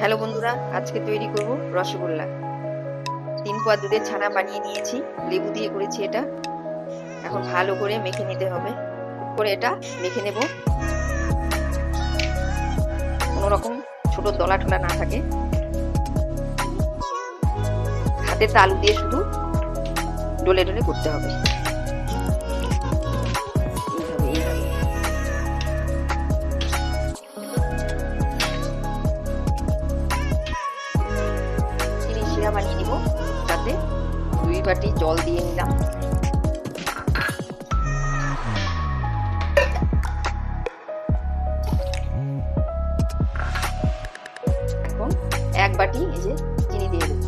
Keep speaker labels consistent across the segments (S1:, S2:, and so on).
S1: Hello বন্ধুরা, আজকে তৈরি করব রসগোল্লা। 3 পোয়া দুধের ছানা বানিয়ে নিয়েছি, লেবু দিয়ে করেছি এটা। এখন ভালো করে মেখে নিতে হবে। করে এটা মেখে নেব, কোনো রকম ছোট দলা ঠোলা না থাকে। হাতে তালু দিয়ে শুধু ডলে ডলে করতে হবে। চিনি শিরা বানিয়ে নিব, তাতে 2 বাটি জল দিয়ে নিলাম। এখন 1 বাটি এই যে চিনি দিয়ে দেব।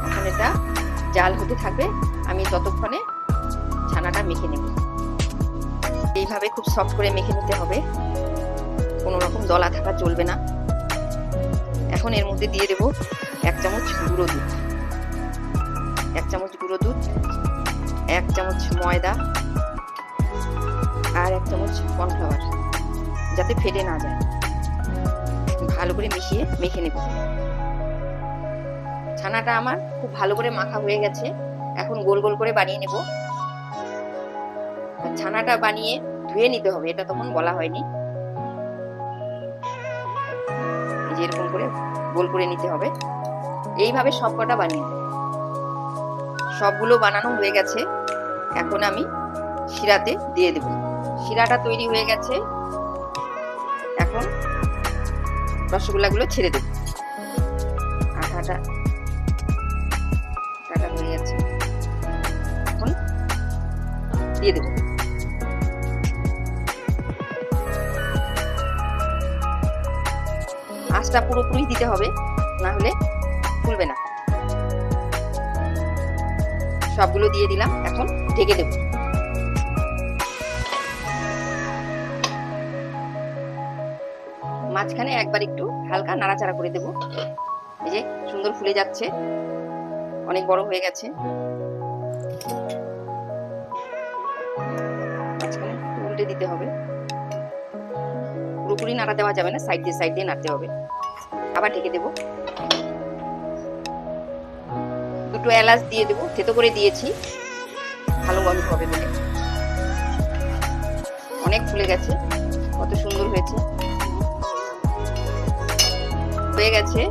S1: এখন এটা জাল হতে থাকবে, আমি ততক্ষণে ছানাটা মেখে নেব। এইভাবে খুব সফট করে মেখে নিতে হবে, কোনো রকম দলা থাকা চলবে না। এখন এর মধ্যে দিয়ে দেব 1 চামচ গুঁড়ো দুধ, 1 চামচ গুঁড়ো দুধ, 1 চামচ ময়দা আর 1 চামচ কর্নফ্লাওয়ার, যাতে ফেটে না যায়। ভালো করে মিশিয়ে মেখে নেব। ছানাটা আমার খুব ভালো করে মাখা হয়ে গেছে। এখন গোল গোল করে বানিয়ে নেব। ছানাটা বানিয়ে ধুয়ে নিতে হবে, এটা তখন বলা হয়নি। এরকম করে গোল করে নিতে হবে। এইভাবে সবকটা বানিয়ে নেব। সবগুলো বানানো হয়ে গেছে, এখন আমি শিরাতে দিয়ে দেব। শিরাটা তৈরি হয়ে গেছে, এখন রসগোল্লাগুলো ছেড়ে দেব। আঠাটা হয়ে গেছে, এখন দিয়ে দেব। আঁচটা পুরোপুরি দিতে হবে, না হলে ফুলবে না। সবগুলো দিয়ে দিলাম, এখন ঢেকে দেব। মাঝখানে একবার একটু হালকা নাড়াচাড়া করে দেব। এই যে সুন্দর ফুলে যাচ্ছে, অনেক বড় হয়ে গেছে। মাঝখানে উল্টে দিতে হবে, পুরোপুরি নাড়া দেওয়া যাবে না, সাইড দিয়ে নাড়তে হবে। আবার ঢেকে দেব। 2 এলাচ দিয়ে দেব, থেতো করে দিয়েছি, ভালো গন্ধ হবে বলে। অনেক ফুলে গেছে, কত সুন্দর হয়ে গেছে।